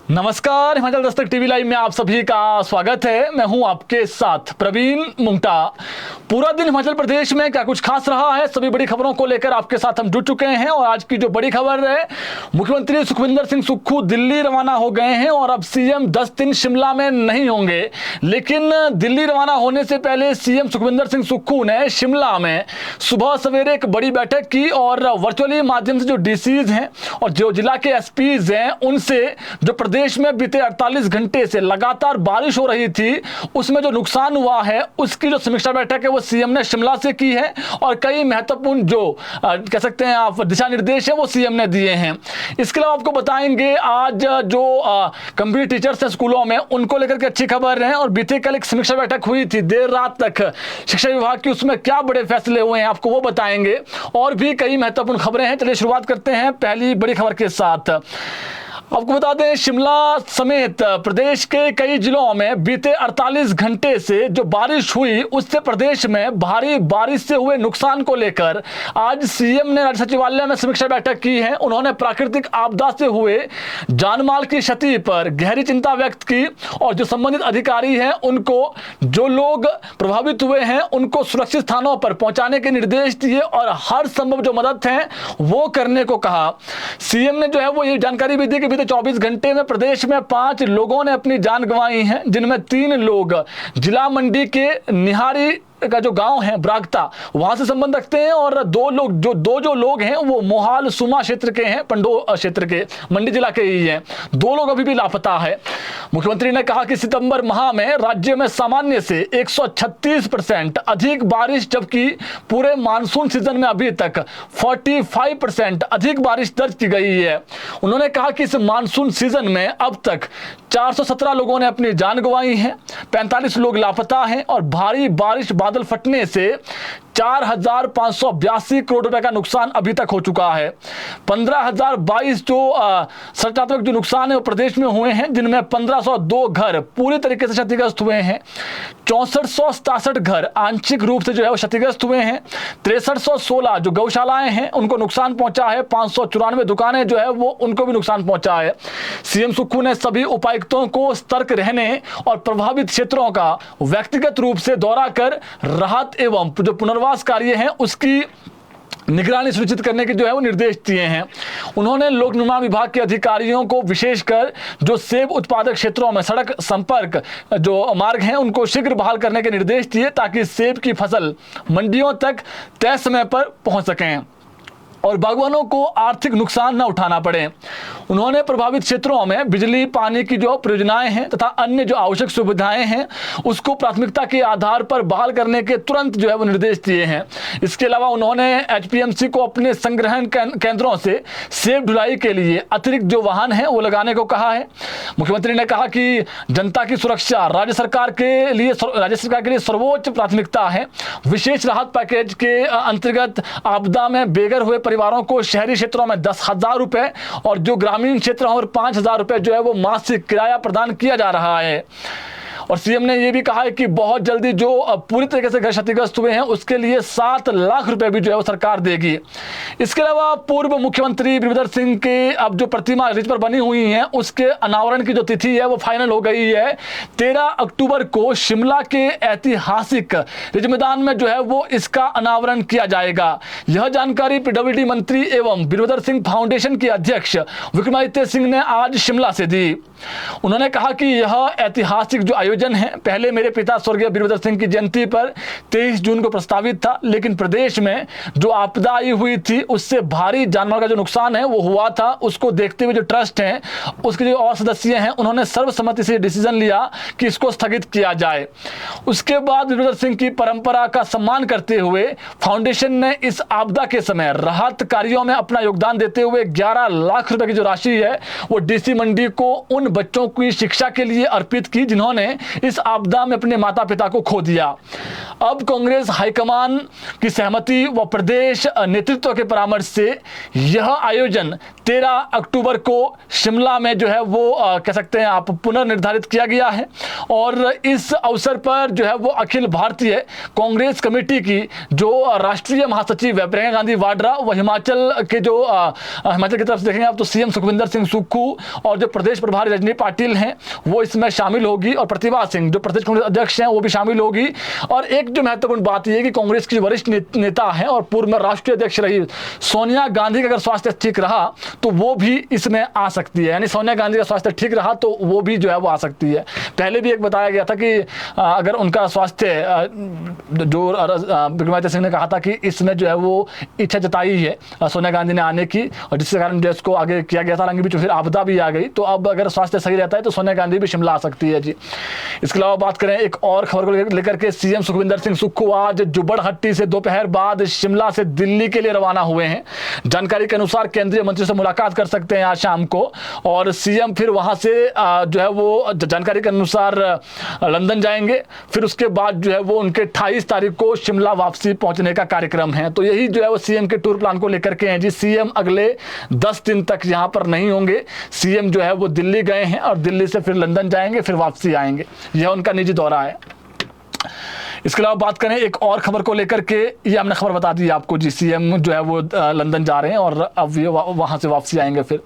नमस्कार, Himachal Dastak TV live में आप सभी का स्वागत है। मैं हूं आपके साथ प्रवीण मुंगटा। पूरा दिन हिमाचल प्रदेश में क्या कुछ खास रहा है, सभी बड़ी खबरों को लेकर आपके साथ हम जुड़ चुके हैं। और आज की जो बड़ी खबर है, मुख्यमंत्री सुखविंदर सिंह सुक्खू दिल्ली रवाना हो गए हैं और अब सीएम 10 दिन शिमला में नहीं होंगे। लेकिन दिल्ली रवाना होने से पहले सीएम सुखविंदर सिंह सुक्खू ने शिमला में सुबह सवेरे एक बड़ी बैठक की और वर्चुअली माध्यम से जो डीसीज हैं और जो जिला के एसपीज हैं उनसे जो प्रदेश में बीते 48 घंटे से लगातार बारिश हो रही थी उसमें जो नुकसान हुआ है उसकी जो समीक्षा बैठक है वो सीएम ने शिमला से की है। और कई महत्वपूर्ण जो कह सकते हैं आप दिशा निर्देश है वो सीएम ने दिए हैं। इसके अलावा आपको बताएंगे आज जो कंप्यूटर टीचर्स हैं स्कूलों में उनको लेकर के अच्छी खबर है। और बीते कल एक समीक्षा बैठक हुई थी देर रात तक शिक्षा विभाग की, उसमें क्या बड़े फैसले हुए हैं आपको वो बताएंगे। और भी कई महत्वपूर्ण खबरें हैं। चलिए शुरुआत करते हैं पहली बड़ी खबर के साथ। आपको बता दें, शिमला समेत प्रदेश के कई जिलों में बीते 48 घंटे से जो बारिश हुई उससे प्रदेश में भारी बारिश से हुए नुकसान को लेकर आज सीएम ने राज्य सचिवालय में समीक्षा बैठक की है। उन्होंने प्राकृतिक आपदा से हुए जानमाल की क्षति पर गहरी चिंता व्यक्त की और जो संबंधित अधिकारी हैं उनको जो लोग प्रभावित हुए हैं उनको सुरक्षित स्थानों पर पहुंचाने के निर्देश दिए और हर संभव जो मदद है वो करने को कहा। सीएम ने जो है वो ये जानकारी भी दी कि 24 घंटे में प्रदेश में 5 लोगों ने अपनी जान गंवाई है, जिनमें 3 लोग जिला मंडी के निहारी का जो गांव है ब्रागता वहां से संबंध रखते हैं और दो जो लोग हैं वो मोहाल सुमा क्षेत्र के हैं, पंडो क्षेत्र के, मंडी जिला के ही हैं। 2 लोग अभी भी लापता है। मुख्यमंत्री ने कहा कि सितंबर माह में राज्य में सामान्य से 136% अधिक बारिश, जबकि पूरे मानसून सीजन में अभी तक 45% अधिक बारिश दर्ज की गई है। उन्होंने कहा कि इस मानसून सीजन में अब तक 417 लोगों ने अपनी जान गंवाई है, 45 लोग लापता हैं और भारी बारिश बादल फटने से 4,582 करोड़ रुपए का नुकसान अभी तक हो चुका है। 15,022 जो सृजनात्मक जो नुकसान है वो प्रदेश में हुए हैं, जिनमें 1502 घर पूरी तरीके से क्षतिग्रस्त हुए हैं, 6467 घर आंशिक रूप से जो है वो क्षतिग्रस्त हुए हैं, 6316 जो गौशालाएं हैं उनको नुकसान पहुंचा है, 594 दुकानें जो है वो उनको भी नुकसान पहुंचा है। सीएम सुक्खू ने सभी उपायुक्तों को सतर्क रहने और प्रभावित क्षेत्रों का व्यक्तिगत रूप से दौरा कर राहत एवं जो पुनर्वास कार्य है उसकी निगरानी सुनिश्चित करने के जो है वो निर्देश दिए हैं। उन्होंने लोक निर्माण विभाग के अधिकारियों को विशेषकर जो सेब उत्पादक क्षेत्रों में सड़क संपर्क जो मार्ग हैं उनको शीघ्र बहाल करने के निर्देश दिए ताकि सेब की फसल मंडियों तक तय समय पर पहुंच सकें और बागवानों को आर्थिक नुकसान न उठाना पड़े। उन्होंने प्रभावित क्षेत्रों में बिजली पानी की जो परियोजनाएं हैं तथा अन्य जो आवश्यक सुविधाएं हैं उसको प्राथमिकता के आधार पर बहाल करने के तुरंत जो है वो निर्देश दिए हैं। इसके अलावा उन्होंने एचपीएमसी को अपने संग्रहण केंद्रों से सेब ढुलाई के लिए अतिरिक्त जो वाहन है वो लगाने को कहा है। मुख्यमंत्री ने कहा कि जनता की सुरक्षा राज्य सरकार के लिए सर्वोच्च प्राथमिकता है। विशेष राहत पैकेज के अंतर्गत आपदा में बेघर हुए परिवारों को शहरी क्षेत्रों में 10,000 रुपए और जो ग्रामीण क्षेत्र और 5,000 रुपए जो है वो मासिक किराया प्रदान किया जा रहा है। और सीएम ने यह भी कहा है कि बहुत जल्दी जो पूरी तरीके से घर क्षतिग्रस्त हुए हैं उसके लिए 7 लाख रुपए भी जो है वो सरकार देगी। इसके अलावा पूर्व मुख्यमंत्री वीरभद्र सिंह के अब जो प्रतिमा रिज पर बनी हुई है उसके अनावरण की जो तिथि है वो फाइनल हो गई है। 13 अक्टूबर को शिमला के ऐतिहासिक रिज मैदान में जो है वो इसका अनावरण किया जाएगा। यह जानकारी पीडब्ल्यूडी मंत्री एवं वीरभद्र सिंह फाउंडेशन के अध्यक्ष विक्रमादित्य सिंह ने आज शिमला से दी। उन्होंने कहा कि यह ऐतिहासिक जो आयोजन है पहले मेरे पिता स्वर्गीय वीरभद्र सिंह की जयंती पर 23 जून को प्रस्तावित था, लेकिन प्रदेश में जो आपदा आई हुई थी उससे भारी जानमाल का जो नुकसान है वो हुआ था। उसको देखते हुए जो ट्रस्ट है उसके जो और सदस्य हैं उन्होंने सर्वसम्मति से डिसीजन लिया कि इसको स्थगित किया जाए। उसके बाद वीरभद्र सिंह की परंपरा का सम्मान करते हुए फाउंडेशन ने इस आपदा के समय राहत कार्यों में अपना योगदान देते हुए 11 लाख रुपए की जो राशि है वो डीसी मंडी को उन बच्चों की शिक्षा के लिए अर्पित की जिन्होंने इस आपदा में अपने माता पिता को खो दिया। अब कांग्रेस हाईकमान की सहमति व प्रदेश नेतृत्व के परामर्श से यह आयोजन 13 अक्टूबर को शिमला में जो है वो कह सकते हैं आप पुनर्निर्धारित किया गया है। और इस अवसर पर जो है वो अखिल भारतीय कांग्रेस कमेटी की जो राष्ट्रीय महासचिव है प्रियंका गांधी वाड्रा, व हिमाचल के जो हिमाचल की तरफ से देखेंगे आप तो सीएम सुखविंदर सिंह सुक्खू और जो प्रदेश प्रभारी रजनी पाटिल हैं वो इसमें शामिल होगी, और प्रतिभा सिंह जो प्रदेश कांग्रेस अध्यक्ष हैं वो भी शामिल होगी। और एक जो महत्वपूर्ण बात यह है कि कांग्रेस की वरिष्ठ नेता हैं और पूर्व में राष्ट्रीय अध्यक्ष रही सोनिया गांधी का अगर स्वास्थ्य ठीक रहा तो वो भी इसमें आ सकती है, यानी सोनिया गांधी का स्वास्थ्य ठीक रहा तो वो भी जो है वो आ सकती है। पहले भी एक बताया गया था कि अगर उनका स्वास्थ्य जो विक्रमादित्य सिंह ने कहा था कि इसमें जो है वो इच्छा जताई है सोनिया गांधी ने आने की, और जिसके कारण जो इसको आगे किया गया था, हालांकि बीच में फिर आपदा भी आ गई, तो अब अगर स्वास्थ्य सही रहता है तो सोनिया गांधी भी शिमला आ सकती है जी। इसके अलावा बात करें एक और खबर को लेकर के, सीएम सुखविंदर सिंह सुक्खू आज जुब्बड़हट्टी से दोपहर बाद शिमला से दिल्ली के लिए रवाना हुए हैं। जानकारी के अनुसार केंद्रीय मंत्री से मुलाकात कर सकते हैं आज शाम को, और सीएम फिर वहां से जो है वो जानकारी के अनुसार लंदन जाएंगे, फिर उसके बाद जो है वो उनके 28 तारीख को शिमला वापसी पहुंचने का कार्यक्रम है। तो यही जो है वो सीएम के टूर प्लान को लेकर के हैं जी। सीएम अगले 10 दिन तक यहां पर नहीं होंगे। सीएम जो है वो दिल्ली गए हैं और दिल्ली से फिर लंदन जाएंगे, फिर वापसी आएंगे, यह उनका निजी दौरा है। इसके अलावा बात करें एक और खबर को लेकर के, ये हमने खबर बता दी आपको जी, सीएम जो है वो लंदन जा रहे हैं और अब ये वहां से वापसी आएंगे। फिर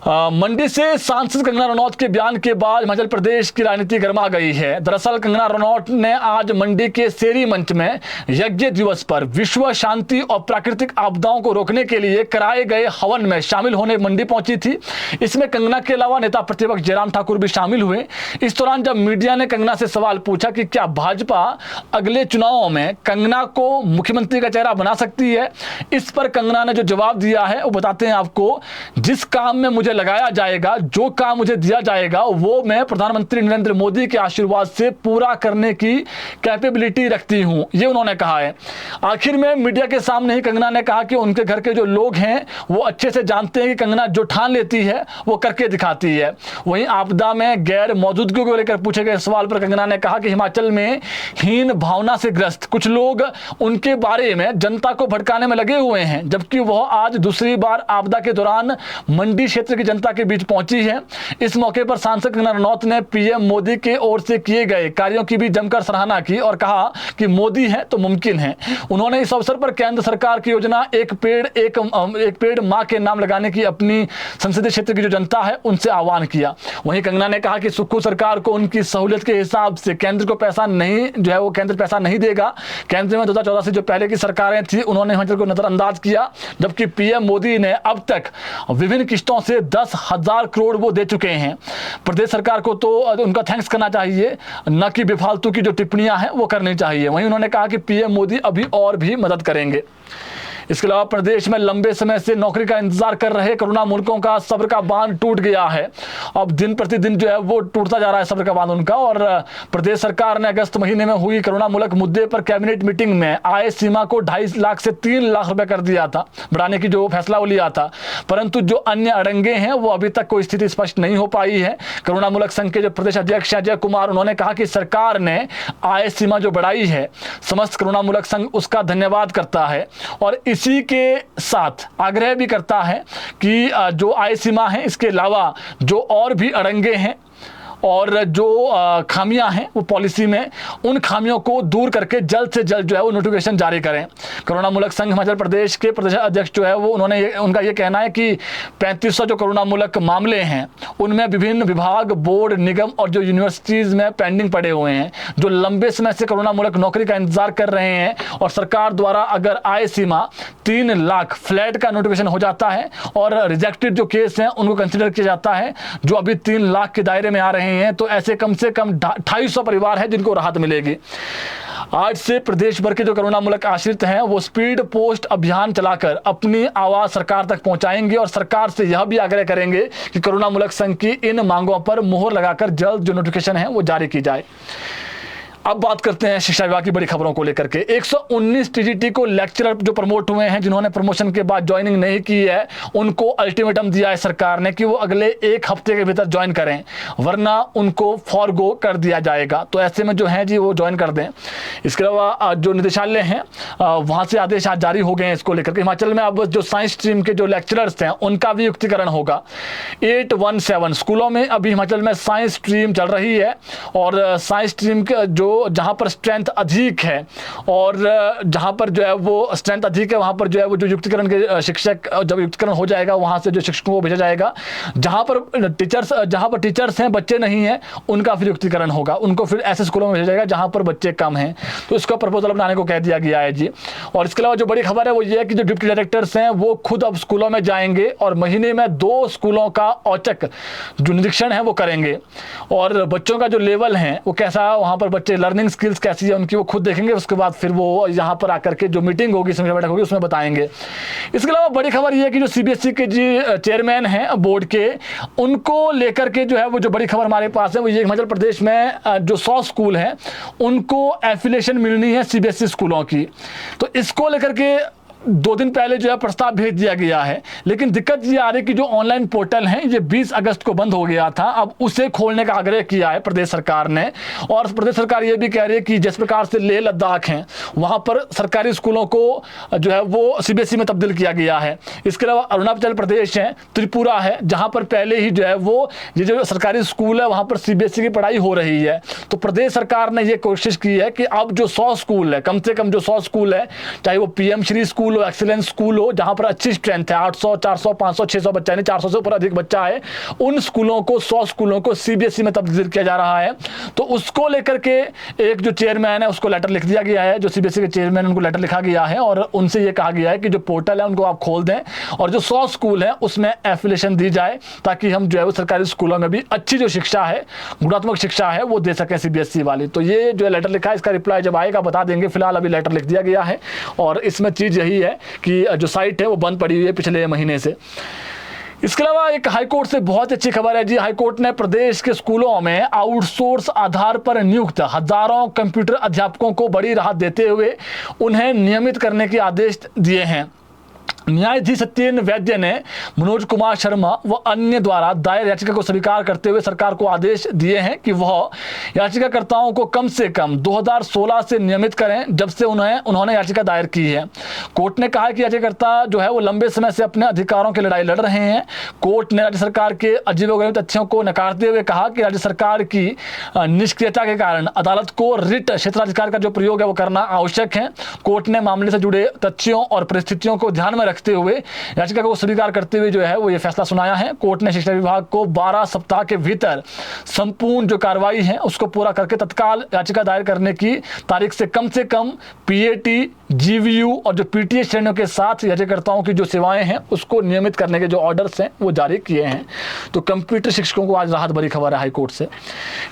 मंडी से सांसद कंगना रनौत के बयान के बाद हिमाचल प्रदेश की राजनीति गर्मा गई है। दरअसल कंगना रनौत ने आज मंडी के सेरी मंच में यज्ञ दिवस पर विश्व शांति और प्राकृतिक आपदाओं को रोकने के लिए कराए गए हवन में शामिल होने मंडी पहुंची थी। इसमें कंगना के अलावा नेता प्रतिपक्ष जयराम ठाकुर भी शामिल हुए। इस दौरान जब मीडिया ने कंगना से सवाल पूछा कि क्या भाजपा अगले चुनावों में कंगना को मुख्यमंत्री का चेहरा बना सकती है, इस पर कंगना ने जो जवाब दिया है वो बताते हैं आपको। जिस काम में मुझे लगाया जाएगा, जो काम मुझे दिया जाएगा, वो मैं प्रधानमंत्री नरेंद्र मोदी के आशीर्वाद से पूरा करने की कैपेबिलिटी रखती हूं, ये उन्होंने कहा है। आखिर में मीडिया के सामने ही कंगना ने कहा कि उनके घर के जो लोग हैं वो अच्छे से जानते हैं कि कंगना जो ठान लेती है वो करके दिखाती है। वहीं आपदा में गैर मौजूदगी को लेकर पूछे गए सवाल पर कंगना ने कहा कि हिमाचल में हीन भावना से ग्रस्त कुछ लोग उनके बारे में जनता को भड़काने में लगे हुए हैं, जबकि वह आज दूसरी बार आपदा के दौरान मंडी क्षेत्र की जनता के बीच पहुंची है। इस मौके पर सांसद कंगना रनौत ने पीएम मोदी के ओर से किए गए कार्यों की भी जमकर सराहना की और कहा कि मोदी है तो मुमकिन है। उन्होंने इस अवसर पर केंद्र सरकार की योजना एक पेड़ मां के नाम लगाने की अपनी संसदीय क्षेत्र की जो जनता है उनसे आह्वान किया। वहीं कंगना ने कहा कि सुक्खू सरकार को उनकी सहूलियत के हिसाब से केंद्र को पैसा नहीं जो है वो केंद्र पैसा नहीं देगा। केंद्र में 2014 से जो पहले की सरकारें थी उन्होंने हिमाचल को नजरअंदाज किया, जबकि पीएम मोदी ने अब तक विभिन्न किस्तों से 10,000 करोड़ वो दे चुके हैं। प्रदेश सरकार को तो उनका थैंक्स करना चाहिए, न कि बेफालतू की जो टिप्पणियां हैं वो करनी चाहिए। वहीं उन्होंने कहा कि पीएम मोदी अभी और भी मदद करेंगे। इसके अलावा प्रदेश में लंबे समय से नौकरी का इंतजार कर रहे कोरोना मुल्कों का सब्र का बांध टूट गया है। अब दिन प्रतिदिन जो है वो टूटता जा रहा है सब्र का बांध उनका। और प्रदेश सरकार ने अगस्त महीने में हुई कोरोना मुल्क मुद्दे पर कैबिनेट मीटिंग में आय सीमा को 2.5 लाख से 3 लाख रुपए कर दिया था, बढ़ाने की जो फैसला वो लिया था। परंतु जो अन्य अड़ंगे हैं वो अभी तक कोई स्थिति स्पष्ट नहीं हो पाई है। कोरोना मुल्क संघ के जो प्रदेश अध्यक्ष अजय कुमार, उन्होंने कहा कि सरकार ने आय सीमा जो बढ़ाई है, समस्त कोरोना मुल्क संघ उसका धन्यवाद करता है और इसी के साथ आग्रह भी करता है कि जो आय सीमा है इसके अलावा जो और भी अड़ंगे हैं और जो खामियां हैं वो पॉलिसी में, उन खामियों को दूर करके जल्द से जल्द जो है वो नोटिफिकेशन जारी करें। कोरोना मुल्क संघ हिमाचल प्रदेश के प्रदेश अध्यक्ष जो है वो उनका ये कहना है कि 3500 जो कोरोना मुल्क मामले हैं उनमें विभिन्न विभाग, बोर्ड, निगम और जो यूनिवर्सिटीज़ में पेंडिंग पड़े हुए हैं, जो लंबे समय से कोरोना मुल्क नौकरी का इंतजार कर रहे हैं। और सरकार द्वारा अगर आय सीमा 3 लाख फ्लैट का नोटिफिकेशन हो जाता है और रिजेक्टेड जो केस हैं उनको कंसिडर किया जाता है जो अभी 3 लाख के दायरे में आ रहे हैं, तो ऐसे कम से कम 250 परिवार हैं जिनको राहत मिलेगी। आज से प्रदेश भर के जो कोरोना मुल्क आश्रित हैं वो स्पीड पोस्ट अभियान चलाकर अपनी आवाज सरकार तक पहुंचाएंगे और सरकार से यह भी आग्रह करेंगे कि कोरोना मुल्क संघ की इन मांगों पर मुहर लगाकर जल्द जो नोटिफिकेशन है वो जारी की जाए। अब बात करते हैं शिक्षा विभाग की बड़ी खबरों को लेकर के। 119 टीजीटी को लेक्चरर जो प्रमोट हुए हैं, जिन्होंने प्रमोशन के बाद ज्वाइनिंग नहीं की है, उनको अल्टीमेटम दिया है सरकार ने कि वो अगले 1 हफ्ते के भीतर ज्वाइन करें, वरना उनको फॉरगो कर दिया जाएगा। तो ऐसे में जो है जी वो ज्वाइन कर दें। इसके अलावा जो निदेशालय हैं वहाँ से आदेश आज जारी हो गए हैं इसको लेकर के। हिमाचल में अब जो साइंस स्ट्रीम के जो लेक्चरर्स हैं उनका भी युक्तिकरण होगा। 817 स्कूलों में अभी हिमाचल में साइंस स्ट्रीम चल रही है, और साइंस स्ट्रीम के जो जहाँ पर स्ट्रेंथ अधिक है और जहाँ पर जो है वो स्ट्रेंथ अधिक है, वहाँ पर जो है वो जो युक्तिकरण के शिक्षक, जब युक्तिकरण हो जाएगा वहाँ से जो शिक्षकों को भेजा जाएगा। जहाँ पर टीचर्स हैं, बच्चे नहीं हैं, उनका फिर युक्तिकरण होगा, उनको फिर ऐसे स्कूलों में भेजा जाएगा जहाँ पर बच्चे कम हैं। तो इसका प्रपोजल बनाने को कह दिया गया है जी। और इसके अलावा जो बड़ी खबर है वो ये है कि जो डिप्टी डायरेक्टर्स हैं वो खुद अब स्कूलों में जाएंगे और महीने में 2 स्कूलों का औचक जो निरीक्षण है वो करेंगे, और बच्चों का जो लेवल है वो कैसा, वहाँ पर बच्चे लर्निंग स्किल्स कैसी है उनकी वो खुद देखेंगे। उसके बाद फिर वो यहाँ पर आकर के जो मीटिंग होगी, समीक्षा बैठक होगी, उसमें बताएंगे। इसके अलावा बड़ी खबर ये है कि जो सीबीएसई के जी चेयरमैन हैं बोर्ड के, उनको लेकर के जो है वो जो बड़ी खबर हमारे पास है वो ये हिमाचल प्रदेश में जो 100 स्कूल हैं उनको एफिलिएशन मिलनी है सीबीएसई स्कूलों की। तो इसको लेकर के 2 दिन पहले जो है प्रस्ताव भेज दिया गया है, लेकिन दिक्कत ये आ रही है कि जो ऑनलाइन पोर्टल है ये 20 अगस्त को बंद हो गया था। अब उसे खोलने का आग्रह किया है प्रदेश सरकार ने, और प्रदेश सरकार ये भी कह रही है कि जिस प्रकार से लेह लद्दाख हैं वहाँ पर सरकारी स्कूलों को जो है वो सीबीएसई में तब्दील किया गया है। इसके अलावा अरुणाचल प्रदेश है, त्रिपुरा है, जहाँ पर पहले ही जो है वो ये जो सरकारी स्कूल है वहाँ पर सीबीएसई की पढ़ाई हो रही है। तो प्रदेश सरकार ने ये कोशिश की है कि अब जो 100 स्कूल है, कम से कम जो 100 स्कूल है, चाहे वो पीएम श्री स्कूल हो, एक्सीलेंस स्कूल हो, जहां पर अच्छी स्ट्रेंथ है, 800, 400, 500, 600 बच्चा, यानी 400 से ऊपर अधिक बच्चा है, उन स्कूलों को 100 स्कूलों को सीबीएसई में तब्दील किया जा रहा है। तो उसको लेकर के एक जो चेयरमैन है उसको लेटर लिख दिया गया है, जो सीबीएसई के चेयरमैन उनको लेटर लिखा गया है, और उनसे ये कहा गया है कि जो पोर्टल है उनको आप खोल दें और जो 100 स्कूल है उसमें एफिलिएशन दी जाए, ताकि हम जो है वो सरकारी स्कूलों में भी अच्छी जो शिक्षा है, गुणात्मक शिक्षा है, वो दे सकें सीबीएसई वाली। तो ये जो लेटर लिखा है इसका रिप्लाई जब आएगा बता देंगे। फिलहाल अभी लेटर लिख दिया गया है, और इसमें चीज़ यही है कि जो साइट है वो बंद पड़ी हुई है पिछले महीने से। इसके अलावा एक हाईकोर्ट से बहुत अच्छी खबर है जी। हाईकोर्ट ने प्रदेश के स्कूलों में आउटसोर्स आधार पर नियुक्त हजारों कंप्यूटर अध्यापकों को बड़ी राहत देते हुए उन्हें नियमित करने के आदेश दिए हैं। न्यायाधीश सत्येन वैद्य ने मनोज कुमार शर्मा व अन्य द्वारा दायर याचिका को स्वीकार करते हुए सरकार को आदेश दिए हैं कि वह याचिकाकर्ताओं को कम से कम 2016 से नियमित करें, जब से उन्होंने याचिका दायर की है। कोर्ट ने कहा है कि याचिकाकर्ता जो है वो लंबे समय से अपने अधिकारों की लड़ाई लड़ रहे हैं। कोर्ट ने राज्य सरकार के अजीबोगरीब तथ्यों को नकारते हुए कहा कि राज्य सरकार की निष्क्रियता के कारण अदालत को रिट क्षेत्राधिकार का जो प्रयोग है वो करना आवश्यक है। कोर्ट ने मामले से जुड़े तथ्यों और परिस्थितियों को ध्यान में रखते हुए याचिका को स्वीकार करते हुए जो है वो ये फैसला सुनाया है। कोर्ट ने शिक्षा विभाग को 12 सप्ताह के भीतर संपूर्ण जो कार्रवाई है उसको पूरा करके तत्काल याचिका दायर करने की तारीख से कम पीएटी, जीवीयू और जो पीटीए श्रेणियों के साथ याचिकाकर्ताओं की जो सेवाएं हैं उसको नियमित करने के जो ऑर्डर्स हैं वो जारी किए हैं। तो कंप्यूटर शिक्षकों को आज राहत भरी खबर है हाईकोर्ट से।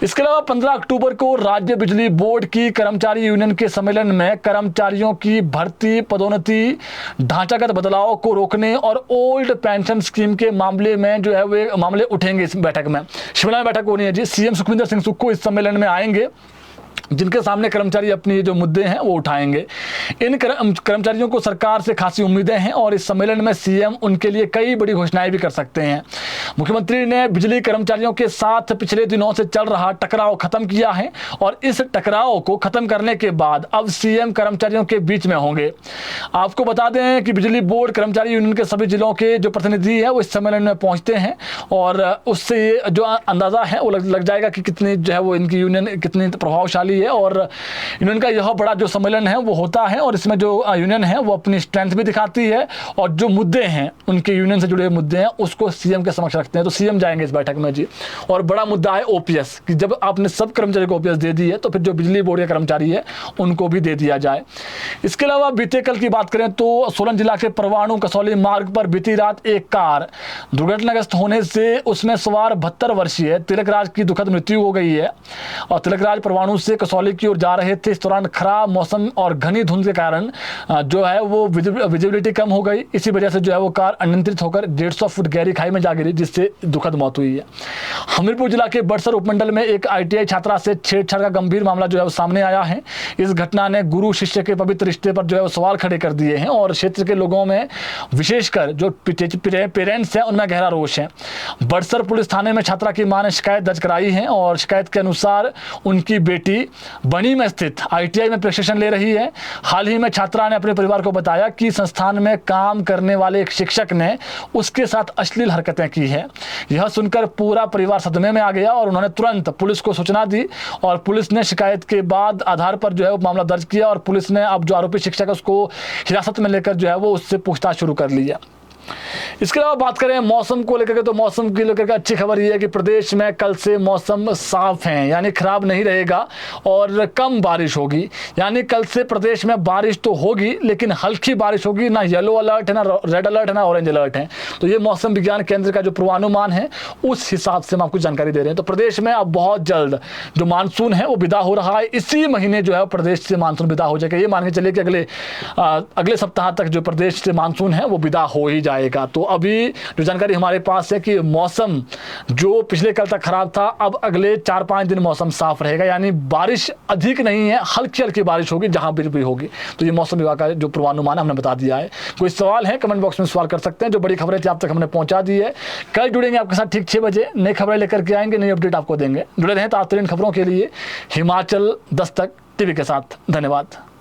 इसके अलावा 15 अक्टूबर को राज्य बिजली बोर्ड की कर्मचारी यूनियन के सम्मेलन में कर्मचारियों की भर्ती, पदोन्नति, ढांचागत बदलाव को रोकने और ओल्ड पेंशन स्कीम के मामले में जो है वे मामले उठेंगे। इस बैठक में शिमला में बैठक होनी है जी। सीएम सुखविंदर सिंह सुक्खू इस सम्मेलन में आएंगे, जिनके सामने कर्मचारी अपनी जो मुद्दे हैं वो उठाएंगे। इन कर्मचारियों को सरकार से खासी उम्मीदें हैं और इस सम्मेलन में सीएम उनके लिए कई बड़ी घोषणाएं भी कर सकते हैं। मुख्यमंत्री ने बिजली कर्मचारियों के साथ पिछले दिनों से चल रहा टकराव खत्म किया है और इस टकराव को खत्म करने के बाद अब सीएम कर्मचारियों के बीच में होंगे। आपको बता दें कि बिजली बोर्ड कर्मचारी यूनियन के सभी जिलों के जो प्रतिनिधि हैं वो इस सम्मेलन में पहुंचते हैं और उससे जो अंदाजा है वो लग जाएगा कि कितनी जो है वो इनकी यूनियन कितनी प्रभावशाली है। और यूनियन का यह बड़ा जो सम्मेलन है वो होता है और इसमें जो यूनियन है वो अपनी स्ट्रेंथ भी दिखाती है और जो मुद्दे हैं उनके यूनियन से जुड़े मुद्दे हैं उसको सीएम के समक्ष रखते हैं। तो सीएम जाएंगे इस बैठक में जी। और बड़ा मुद्दा है ओपीएस, कि जब आपने सब कर्मचारी को ओपीएस दे दी है तो फिर जो बिजली बोर्ड के कर्मचारी है उनको भी दे दिया जाए। इसके अलावा बीते कल की बात करें तो सोलन जिला के परवाणु कसौली मार्ग पर बीती रात एक कार दुर्घटनाग्रस्त होने से उसमें सवार 72 वर्षीय तिलक राज की दुखद मृत्यु हो गई है। और तिलक राज परवाणु से से कसौली की ओर जा रहे थे। इस दौरान खराब मौसम और घनी धुंध के कारण जो है वो विजिबिलिटी कम हो गई। इसी वजह से जो है वो कार अनियंत्रित होकर 150 फुट गहरी खाई में जा गिरी, जिससे दुखद मौत हुई है। हमीरपुर जिला के बड़सर उपमंडल में एक ITI छात्रा से छेड़छाड़ का गंभीर मामला जो है वो सामने आया है। इस घटना ने गुरु शिष्य के पवित्र रिश्ते पर जो है वो सवाल खड़े कर दिए हैं और क्षेत्र के लोगों में, विशेषकर जो पेरेंट्स हैं, उनमें गहरा रोष है। बड़सर पुलिस थाने में छात्रा की मां ने शिकायत दर्ज कराई है और शिकायत के अनुसार उनकी बेटी बनी में स्थित ITI में प्रशिक्षण ले रही है। हाल ही में छात्रा ने अपने परिवार को बताया कि संस्थान में काम करने वाले एक शिक्षक ने उसके साथ अश्लील हरकतें की है। यह सुनकर पूरा परिवार सदमे में आ गया और उन्होंने तुरंत पुलिस को सूचना दी और पुलिस ने शिकायत के बाद आधार पर जो है वो मामला दर्ज किया और पुलिस ने अब जो आरोपी शिक्षक है उसको हिरासत में लेकर जो है वो उससे पूछताछ शुरू कर ली है। इसके अलावा बात करें मौसम को लेकर के, तो मौसम को लेकर के अच्छी खबर यह है कि प्रदेश में कल से मौसम साफ है, यानी खराब नहीं रहेगा और कम बारिश होगी। यानी कल से प्रदेश में बारिश तो होगी लेकिन हल्की बारिश होगी, ना येलो अलर्ट है, ना रेड अलर्ट है, ना ऑरेंज अलर्ट है। तो ये मौसम विज्ञान केंद्र का जो पूर्वानुमान है उस हिसाब से हम आपको जानकारी दे रहे हैं। तो प्रदेश में अब बहुत जल्द जो मानसून है वो विदा हो रहा है। इसी महीने जो है प्रदेश से मानसून विदा हो जाएगा। ये मान के चलिए कि अगले सप्ताह तक जो प्रदेश से मानसून है वो विदा हो ही जाएगा। तो अभी जो जानकारी हमारे पास है कि मौसम जो पिछले कल तक खराब था, अब अगले 4-5 दिन मौसम साफ रहेगा, यानी बारिश अधिक नहीं है, हल्की हल्की बारिश होगी जहां भी होगी। तो ये मौसम विभाग का जो पूर्वानुमान हमने बता दिया है। कोई सवाल है कमेंट बॉक्स में सवाल कर सकते हैं। जो बड़ी खबरें थी आप तक हमने पहुंचा दी है। कल जुड़ेंगे आपके साथ ठीक 6 बजे, नई खबरें लेकर के आएंगे, नई अपडेट आपको देंगे। जुड़े रहें ताज़ा खबरों के लिए हिमाचल दस्तक टीवी के साथ। धन्यवाद।